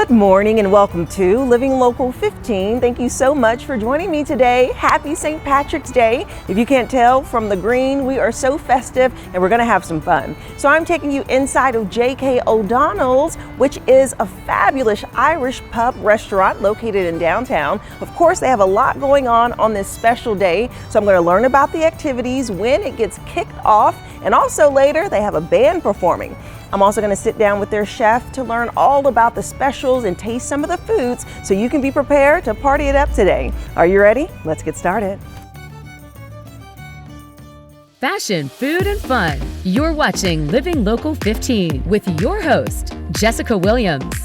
Good morning and welcome to Living Local 15. Thank you so much for joining me today. Happy St. Patrick's Day. If you can't tell from the green, we are so festive and we're gonna have some fun. So I'm taking you inside of J.K. O'Donnell's, which is a fabulous Irish pub restaurant located in downtown. Of course, they have a lot going on this special day. So I'm gonna learn about the activities, when it gets kicked off, and also later they have a band performing. I'm also going to sit down with their chef to learn all about the specials and taste some of the foods so you can be prepared to party it up today. Are you ready? Let's get started. Fashion, food, and fun. You're watching Living Local 15 with your host, Jessica Williams.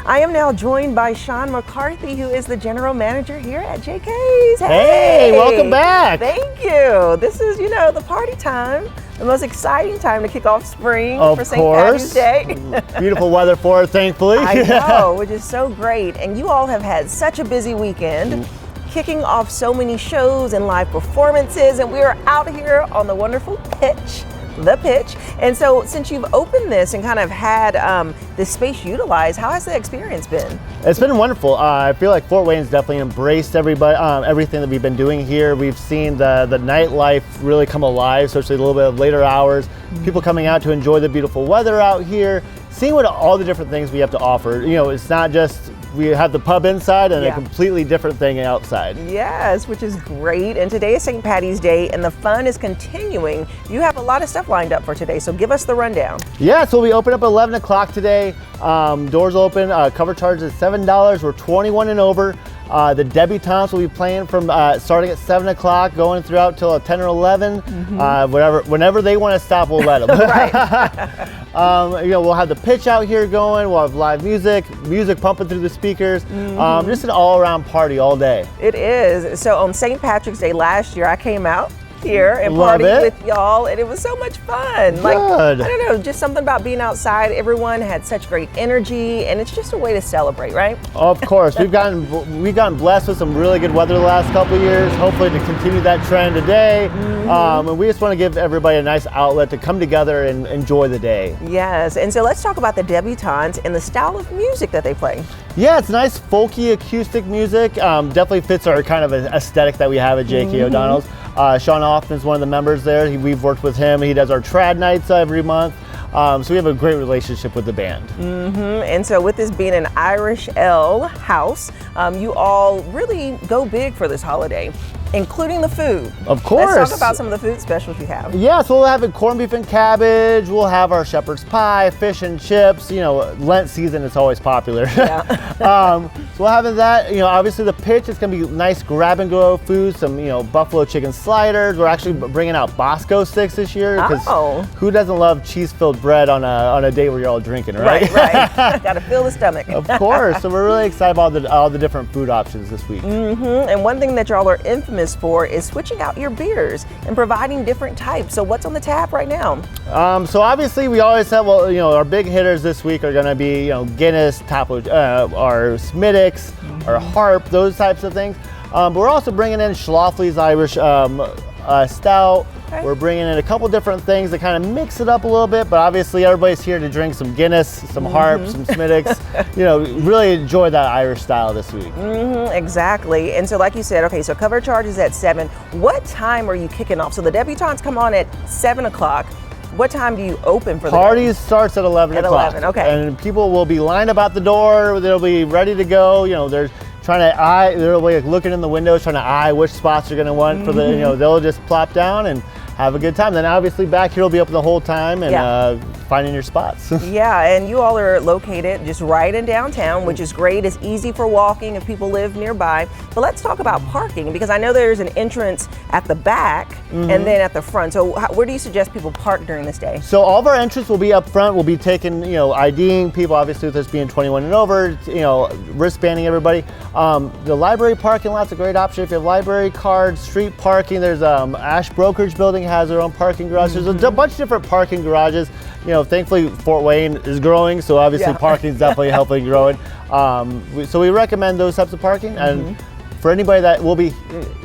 I am now joined by Sean McCarthy, who is the general manager here at JK's. Hey, welcome back. Thank you. This is, the party time, the most exciting time to kick off spring for St. Patrick's Day. Beautiful weather for it, thankfully. I know, which is so great. And you all have had such a busy weekend, kicking off so many shows and live performances, and we are out here on the wonderful pitch. And so since you've opened this and kind of had this space utilized, how has the experience been? It's been wonderful. I feel like Fort Wayne's definitely embraced everything that we've been doing here. We've seen the nightlife really come alive, especially a little bit of later hours. People coming out to enjoy the beautiful weather out here, seeing what all the different things we have to offer. It's not just we have the pub inside and a completely different thing outside. Yes, which is great. And today is St. Patty's Day and the fun is continuing. You have a lot of stuff lined up for today, so give us the rundown. Yeah, so we open up at 11 o'clock today. Doors open, cover charge is $7. We're 21 and over. The debutantes will be playing from starting at 7 o'clock, going throughout till 10 or 11. Whenever they want to stop, we'll let them. Right. We'll have the pitch out here going. We'll have live music pumping through the speakers. Just an all-around party all day. It is. So on St. Patrick's Day last year, I came out here and partied with y'all, and it was so much fun. Good. Like, I don't know, just something about being outside. Everyone had such great energy, and it's just a way to celebrate, right? Of course, we've gotten blessed with some really good weather the last couple of years. Hopefully to continue that trend today, and we just want to give everybody a nice outlet to come together and enjoy the day. Yes, and so let's talk about the debutantes and the style of music that they play. Yeah, it's nice folky acoustic music. Definitely fits our kind of aesthetic that we have at J.K. O'Donnell's. Sean Hoffman's one of the members there. We've worked with him. He does our trad nights every month. So we have a great relationship with the band. And so with this being an Irish Ale house, you all really go big for this holiday, including the food. Of course. Let's talk about some of the food specials you have. Yeah, so we'll have corned beef and cabbage. We'll have our shepherd's pie, fish and chips. Lent season is always popular. Yeah. So we'll have that. Obviously the pitch is going to be nice grab and go food. Some buffalo chicken sliders. We're actually bringing out Bosco sticks this year because who doesn't love cheese-filled bread on a day where you're all drinking, right? Right. Got to fill the stomach. Of course. So we're really excited about all the different food options this week. And one thing that y'all are infamous for is switching out your beers and providing different types. So what's on the tap right now? So obviously we always have, our big hitters this week are going to be, Guinness, our Smittix, our Harp, those types of things. But we're also bringing in Schlafly's Irish Stout. Okay. We're bringing in a couple different things to kind of mix it up a little bit, but obviously everybody's here to drink some Guinness, some Harp, some Smittix, really enjoy that Irish style this week. Exactly. And so like you said, okay, so cover charge is at 7. What time are you kicking off? So the debutantes come on at 7 o'clock. What time do you open for the party? Starts at 11 o'clock. 11, okay. And people will be lined up at the door. They'll be ready to go. They're they'll be looking in the windows, trying to eye which spots they're going to want for the, they'll just plop down and have a good time. Then obviously back here will be open the whole time and finding your spots. Yeah, and you all are located just right in downtown, which is great. It's easy for walking if people live nearby. But let's talk about parking, because I know there's an entrance at the back and then at the front. So where do you suggest people park during this day? So all of our entrance will be up front. We'll be taking, IDing people, obviously with us being 21 and over, wristbanding everybody. The library parking lot's a great option. If you have library cards, street parking, there's Ash Brokerage Building has their own parking garage. There's a bunch of different parking garages. thankfully Fort Wayne is growing, so obviously parking is definitely helping growing. So we recommend those types of parking, and for anybody that will be,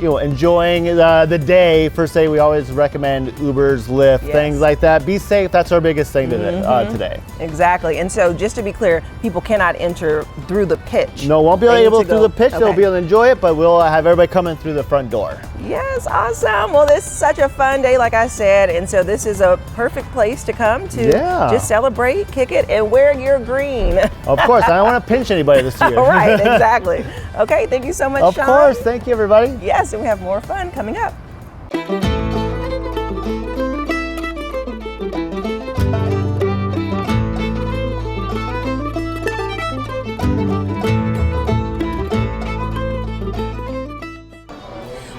enjoying the day per se, we always recommend Ubers, Lyft, things like that. Be safe. That's our biggest thing today. Exactly. And so, just to be clear, people cannot enter through the pitch. No, won't be able to through the pitch. They'll be able to enjoy it, but we'll have everybody coming through the front door. Yes, awesome. Well, this is such a fun day, like I said, and so this is a perfect place to come to just celebrate, kick it, and wear your green. Of course, I don't want to pinch anybody this year. Right, exactly. Okay, thank you so much, Sean. Of course, thank you, everybody. Yes, and we have more fun coming up.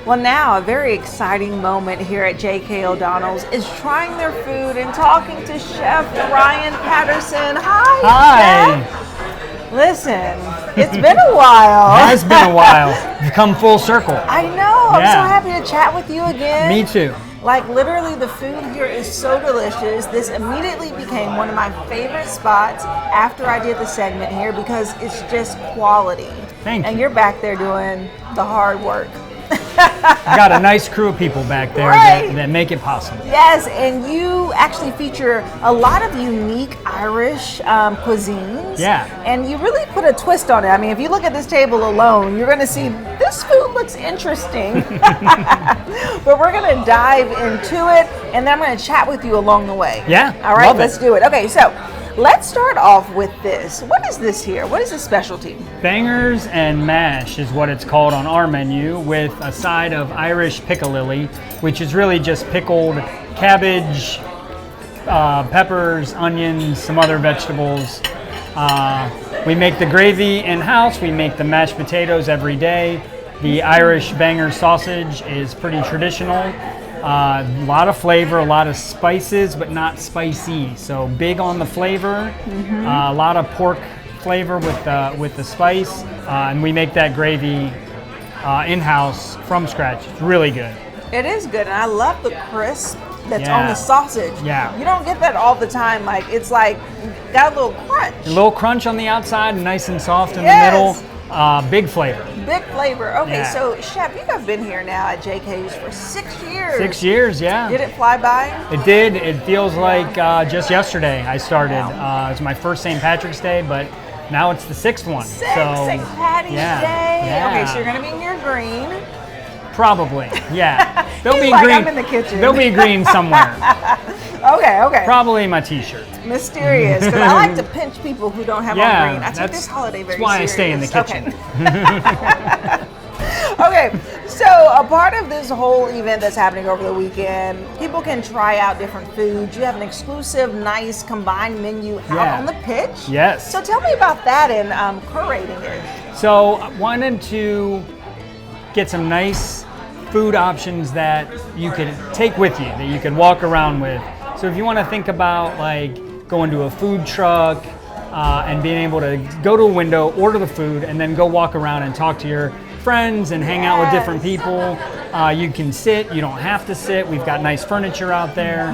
Well, now a very exciting moment here at J.K. O'Donnell's is trying their food and talking to Chef Ryan Patterson. Hi, Chef. Listen, it's been a while. It has been a while. You've come full circle. I know. I'm so happy to chat with you again. Me too. Like literally the food here is so delicious. This immediately became one of my favorite spots after I did the segment here because it's just quality. Thank you. And you're back there doing the hard work. I got a nice crew of people back there that make it possible. Yes, and you actually feature a lot of unique Irish cuisines. Yeah. And you really put a twist on it. I mean, if you look at this table alone, you're going to see this food looks interesting. But we're going to dive into it, and then I'm going to chat with you along the way. Yeah. All right, love let's do it. Okay, so let's start off with this. What is this here? What is this specialty? Bangers and mash is what it's called on our menu, with a side of Irish piccalilli, which is really just pickled cabbage, peppers, onions, some other vegetables. We make the gravy in-house. We make the mashed potatoes every day. The Irish banger sausage is pretty traditional. A lot of flavor, a lot of spices, but not spicy. So big on the flavor. A lot of pork flavor with the spice, and we make that gravy in-house from scratch. It's really good. It is good, and I love the crisp that's on the sausage. Yeah. You don't get that all the time. Like, it's like got a little crunch. A little crunch on the outside, nice and soft in the middle. Big flavor. Big flavor. Okay, Yeah. so Chef, you have been here now at JK's for 6 years. 6 years, yeah. Did it fly by? It did. It feels like just yesterday I started. It was my first St. Patrick's Day, but now it's the 6th one. St. Patty's Day. Yeah. Okay, so you're gonna be in your green. Probably, yeah. There'll He's be like, green. I'm in the kitchen. There'll be green somewhere. Okay. Probably my T-shirt. Mysterious, because I like to pinch people who don't have on green. I take this holiday very That's why serious. I stay in the kitchen. Okay, so a part of this whole event that's happening over the weekend, people can try out different foods. You have an exclusive, nice combined menu out on the pitch. Yes. So tell me about that and curating it. So I wanted to get some nice food options that you could take with you, that you could walk around with. So if you want to think about like going to a food truck and being able to go to a window, order the food, and then go walk around and talk to your friends and hang out with different people. You can sit, you don't have to sit. We've got nice furniture out there.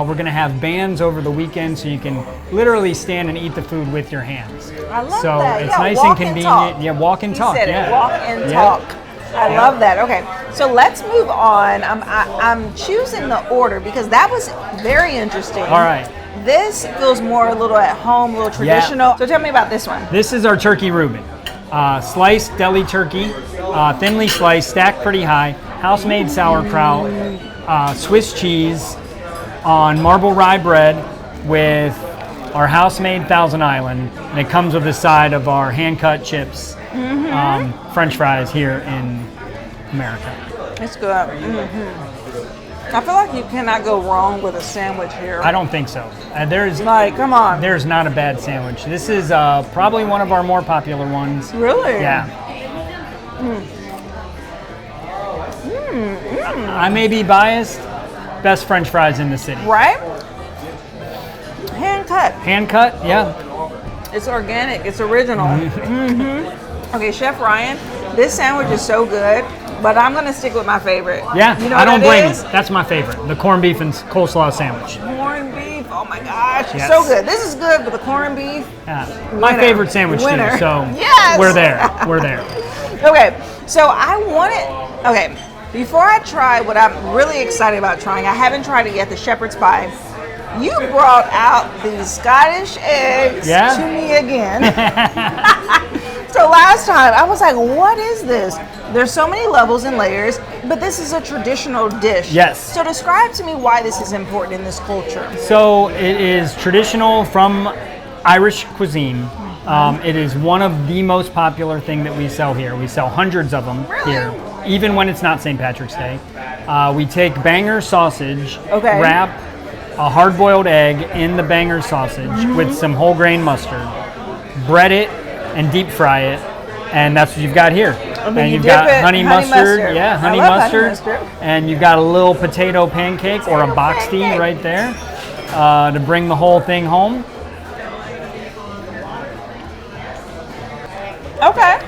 We're gonna have bands over the weekend so you can literally stand and eat the food with your hands. I love so that. it's nice and convenient. Yeah, walk and talk. He said it, walk and talk. I love that. Okay, so let's move on. I'm choosing the order because that was very interesting. All right. This feels more a little at home, a little traditional. So tell me about this one. This is our turkey Reuben. Sliced deli turkey, thinly sliced, stacked pretty high, house-made sauerkraut, Swiss cheese on marble rye bread with our house-made Thousand Island, and it comes with the side of our hand-cut chips, French fries here in America. It's good. I feel like you cannot go wrong with a sandwich here. I don't think so. There's come on. There's not a bad sandwich. This is probably one of our more popular ones. Really? Yeah. I may be biased. Best French fries in the city. Right? Hand cut. Hand cut, yeah. It's organic. It's original. Okay, Chef Ryan, this sandwich is so good, but I'm gonna stick with my favorite. Yeah, you know I don't blame you. you. That's my favorite, the corned beef and coleslaw sandwich. Corned beef Oh my gosh, Yes. so good. This is good with the corned beef. Yeah. My Winner. favorite sandwich Winner. too. So Yes. we're there. We're there. Okay, so okay, before I try what I'm really excited about trying, I haven't tried it yet, the shepherd's pie. You brought out these Scottish eggs to me again. So last time I was like, what is this? There's so many levels and layers, but this is a traditional dish. Yes. So describe to me why this is important in this culture. So it is traditional from Irish cuisine. It is one of the most popular thing that we sell here. We sell hundreds of them here, even when it's not St. Patrick's Day. We take Bangor sausage, wrap a hard-boiled egg in the Bangor sausage with some whole grain mustard, bread it, and deep fry it, and that's what you've got here. And you've got honey mustard, honey mustard, and you've got a little potato pancake or a boxty right there to bring the whole thing home. Okay.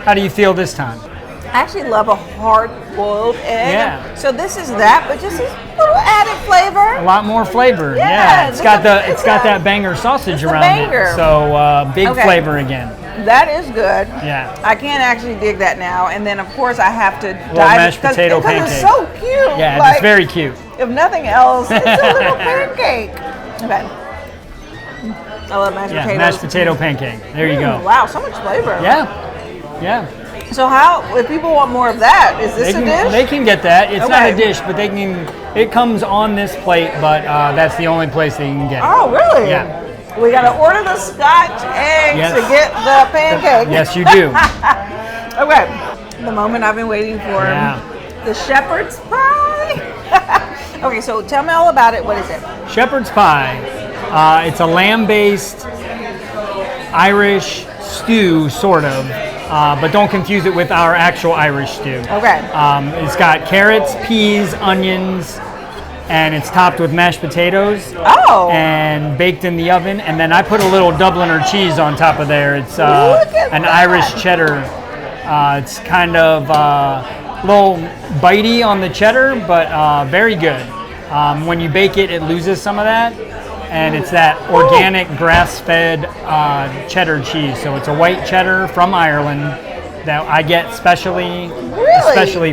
How do you feel this time? I actually love a hard-boiled egg. Yeah. So this is that, but just a little added flavor. A lot more flavor. Yeah, It's got that Bangor sausage around it. So big flavor again. That is good. Yeah. I can't actually dig that now. And then of course I have to dive mashed potato because pancake. it's so cute. Yeah, like, it's very cute. If nothing else, it's a little pancake. Okay. I love mashed potatoes. Mashed potato pancake. There you go. Wow, so much flavor. Yeah. So if people want more of that, is this a dish? They can get that. It's not a dish, but they can. It comes on this plate, but that's the only place they can get it. Oh, really? Yeah. We got to order the Scotch eggs to get the pancake. Yes, you do. Okay. The moment I've been waiting for. Yeah. The shepherd's pie. Okay, so tell me all about it. What is it? Shepherd's pie. It's a lamb-based Irish stew, sort of. But don't confuse it with our actual Irish stew. Okay. It's got carrots, peas, onions, and it's topped with mashed potatoes. Oh. And baked in the oven. And then I put a little Dubliner cheese on top of there. It's an Irish cheddar. It's kind of a little bitey on the cheddar, but very good. When you bake it, it loses some of that. And it's that organic grass-fed cheddar cheese. So it's a white cheddar from Ireland that I get especially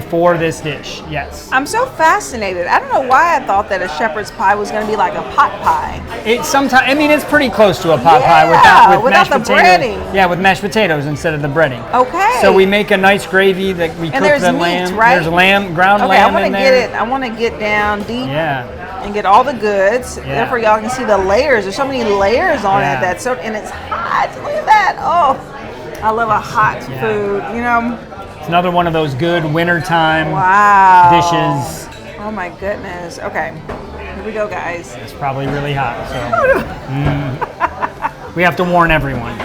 for this dish. Yes. I'm so fascinated. I don't know why I thought that a shepherd's pie was going to be like a pot pie. It's pretty close to a pot pie with mashed the potatoes. breading. Yeah, with mashed potatoes instead of the breading. Okay. So we make a nice gravy that we cook the lamb. Meat, right? There's ground lamb in there. I want to get down deep. Yeah. And get all the goods. Yeah. Therefore, y'all can see the layers. There's so many layers on it and it's hot. Look at that. Oh, I love a hot food. You know. It's another one of those good wintertime dishes. Oh my goodness. Okay, here we go, guys. It's probably really hot, so we have to warn everyone.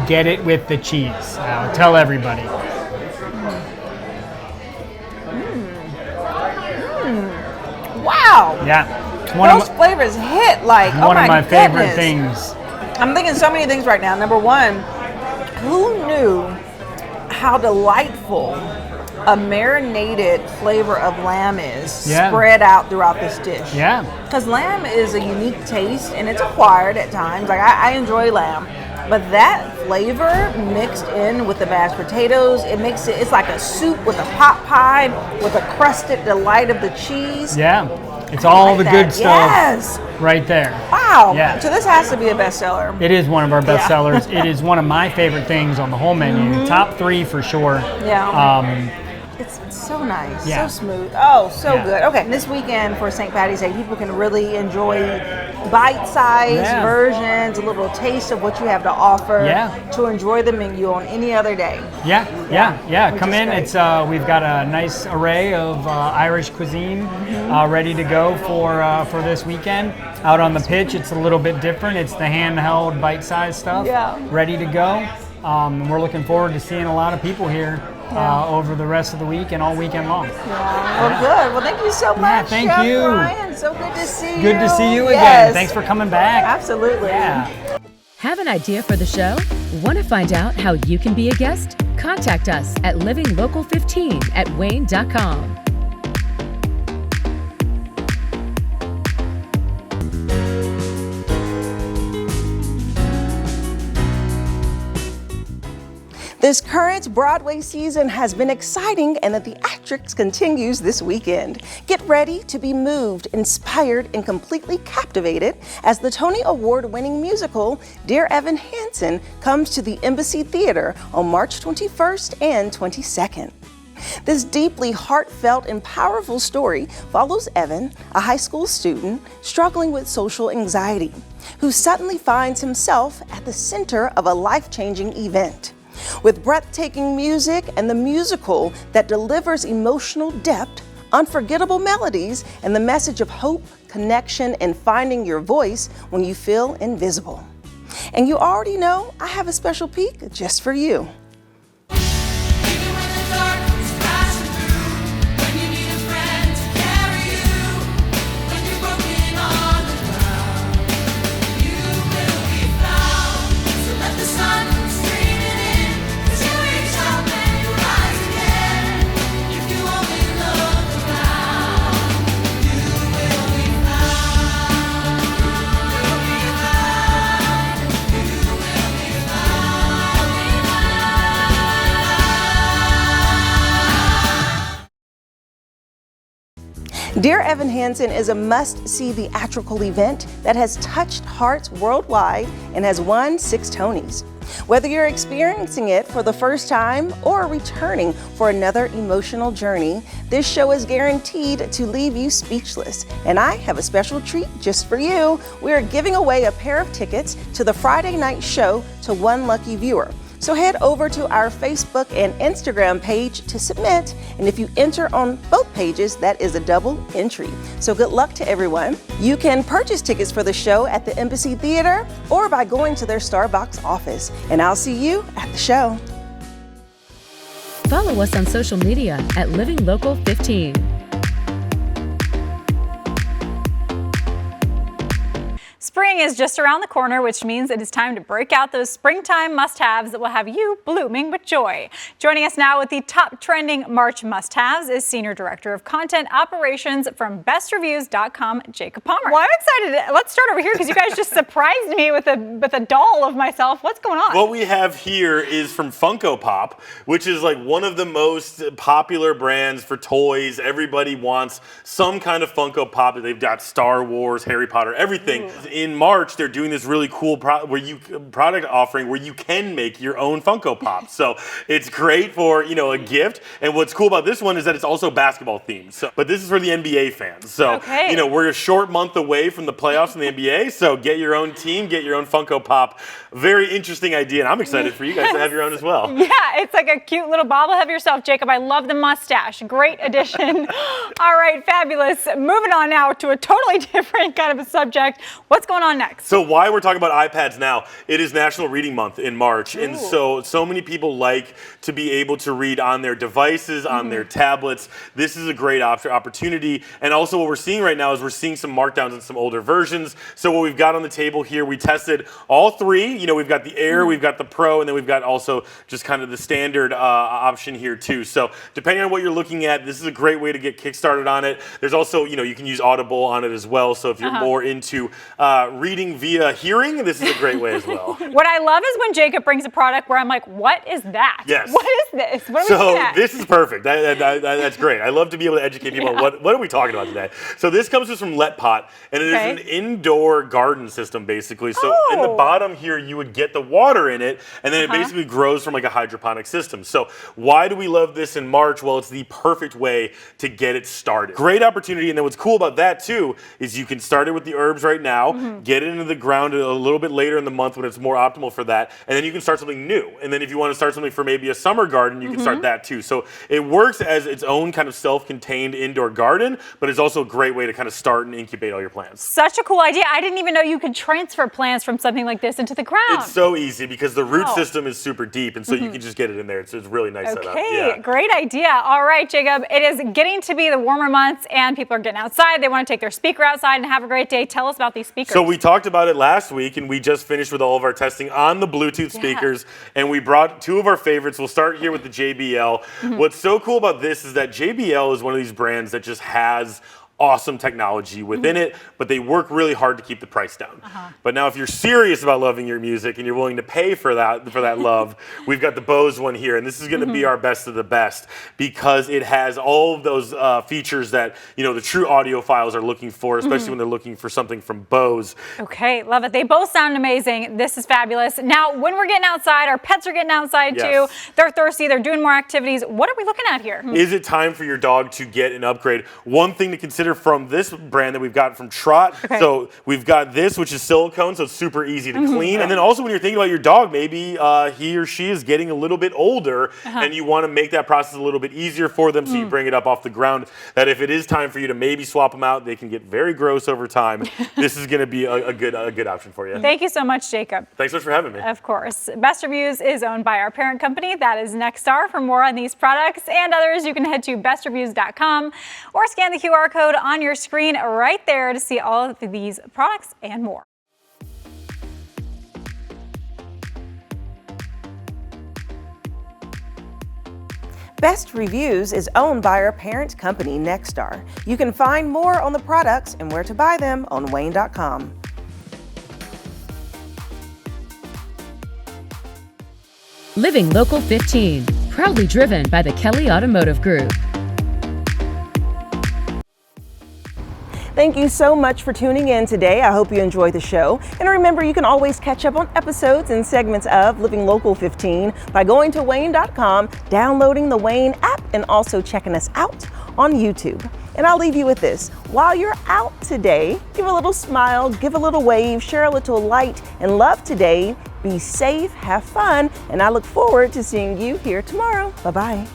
Get it with the cheese. Now, tell everybody. Wow. Yeah. Those flavors hit like, one of my favorite things. I'm thinking so many things right now. Number one, who knew how delightful a marinated flavor of lamb is spread out throughout this dish? Yeah. Because lamb is a unique taste and it's acquired at times. Like I enjoy lamb. But that flavor mixed in with the mashed potatoes, it's like a soup with a pot pie with a crusted delight of the cheese. Yeah. It's all the good stuff right there. Wow. Yeah. So this has to be a bestseller. It is one of our best sellers. It is one of my favorite things on the whole menu. Top 3 for sure. Yeah. It's so nice, so smooth. Oh, so good. Okay, this weekend for St. Patty's Day, people can really enjoy bite-sized versions, a little taste of what you have to offer to enjoy the menu on any other day. Yeah. Come in. It's we've got a nice array of Irish cuisine ready to go for this weekend. Out on the pitch, it's a little bit different. It's the handheld bite-sized stuff ready to go. We're looking forward to seeing a lot of people here over the rest of the week and all weekend long. Well, good. Well, thank you so much. Thank Chef you. Ryan. So good to see you. Good to see you again. Thanks for coming back. Absolutely. Yeah. Have an idea for the show? Want to find out how you can be a guest? Contact us at livinglocal15@wayne.com. This current Broadway season has been exciting, and the theatrics continues this weekend. Get ready to be moved, inspired, and completely captivated as the Tony Award-winning musical Dear Evan Hansen comes to the Embassy Theater on March 21st and 22nd. This deeply heartfelt and powerful story follows Evan, a high school student struggling with social anxiety, who suddenly finds himself at the center of a life-changing event. With breathtaking music and the musical that delivers emotional depth, unforgettable melodies, and the message of hope, connection, and finding your voice when you feel invisible. And you already know I have a special peek just for you. Dear Evan Hansen is a must-see theatrical event that has touched hearts worldwide and has won 6 Tonys. Whether you're experiencing it for the first time or returning for another emotional journey, this show is guaranteed to leave you speechless. And I have a special treat just for you. We are giving away a pair of tickets to the Friday night show to one lucky viewer. So head over to our Facebook and Instagram page to submit, and if you enter on both pages, that is a double entry. So good luck to everyone. You can purchase tickets for the show at the Embassy Theater or by going to their Starbucks office, and I'll see you at the show. Follow us on social media at Living Local 15. Spring is just around the corner, which means it is time to break out those springtime must-haves that will have you blooming with joy. Joining us now with the top trending March must-haves is Senior Director of Content Operations from bestreviews.com, Jacob Palmer. Well, I'm excited. Let's start over here because you guys just surprised me with a doll of myself. What's going on? What we have here is from Funko Pop, which is like one of the most popular brands for toys. Everybody wants some kind of Funko Pop. They've got Star Wars, Harry Potter, everything. In March, they're doing this really cool product offering where you can make your own Funko Pop. So it's great for, you know, a gift. And what's cool about this one is that it's also basketball themed. So, but this is for the NBA fans. So, you know, we're a short month away from the playoffs in the NBA. So get your own team, get your own Funko Pop. Very interesting idea. And I'm excited for you guys to have your own as well. Yeah, it's like a cute little bobblehead yourself, Jacob. I love the mustache. Great addition. All right, fabulous. Moving on now to a totally different kind of a subject. What's going on next? So why we're talking about iPads now, it is National Reading Month in March. Ooh. And so many people like to be able to read on their devices, on their tablets. This is a great opportunity. And also what we're seeing right now is we're seeing some markdowns in some older versions. So what we've got on the table here, we tested all 3. You know, we've got the Air, we've got the Pro, and then we've got also just kind of the standard option here too. So depending on what you're looking at, this is a great way to get kickstarted on it. There's also, you know, you can use Audible on it as well. So if you're more into reading via hearing, this is a great way as well. What I love is when Jacob brings a product where I'm like, what is that? Yes. What is this? What are we looking at? This is perfect. That's great. I love to be able to educate people on what are we talking about today. So this comes just from Let Pot, and it is an indoor garden system basically. So in the bottom here, you would get the water in it, and then it basically grows from like a hydroponic system. So why do we love this in March? Well, it's the perfect way to get it started. Great opportunity, and then what's cool about that too is you can start it with the herbs right now, get it into the ground a little bit later in the month when it's more optimal for that, and then you can start something new. And then if you want to start something for maybe a summer garden, you can start that too. So it works as its own kind of self-contained indoor garden, but it's also a great way to kind of start and incubate all your plants. Such a cool idea. I didn't even know you could transfer plants from something like this into the ground. It's so easy because the root system is super deep, and so you can just get it in there. It's really nice setup. Okay, great idea. All right, Jacob, it is getting to be the warmer months, and people are getting outside. They want to take their speaker outside and have a great day. Tell us about these speakers. So we talked about it last week, and we just finished with all of our testing on the Bluetooth speakers, and we brought two of our favorites. We'll start here with the JBL. What's so cool about this is that JBL is one of these brands that just has awesome technology within it, but they work really hard to keep the price down. But now if you're serious about loving your music and you're willing to pay for that love, we've got the Bose one here, and this is going to be our best of the best because it has all of those features that the true audiophiles are looking for, especially when they're looking for something from Bose. Okay, love it. They both sound amazing. This is fabulous. Now, when we're getting outside, our pets are getting outside too. They're thirsty. They're doing more activities. What are we looking at here? Is it time for your dog to get an upgrade? One thing to consider from this brand that we've got from Trot. So we've got this, which is silicone, so it's super easy to clean. And then also when you're thinking about your dog, maybe he or she is getting a little bit older and you want to make that process a little bit easier for them, so you bring it up off the ground, that if it is time for you to maybe swap them out, they can get very gross over time. This is going to be a good option for you. Thank you so much, Jacob. Thanks so much for having me. Of course. Best Reviews is owned by our parent company, that is Nexstar. For more on these products and others, you can head to bestreviews.com or scan the QR code on your screen right there to see all of these products and more. Best Reviews is owned by our parent company, Nexstar. You can find more on the products and where to buy them on Wayne.com. Living Local 15, proudly driven by the Kelly Automotive Group. Thank you so much for tuning in today. I hope you enjoyed the show. And remember, you can always catch up on episodes and segments of Living Local 15 by going to Wayne.com, downloading the Wayne app, and also checking us out on YouTube. And I'll leave you with this. While you're out today, give a little smile, give a little wave, share a little light and love today. Be safe, have fun, and I look forward to seeing you here tomorrow. Bye-bye.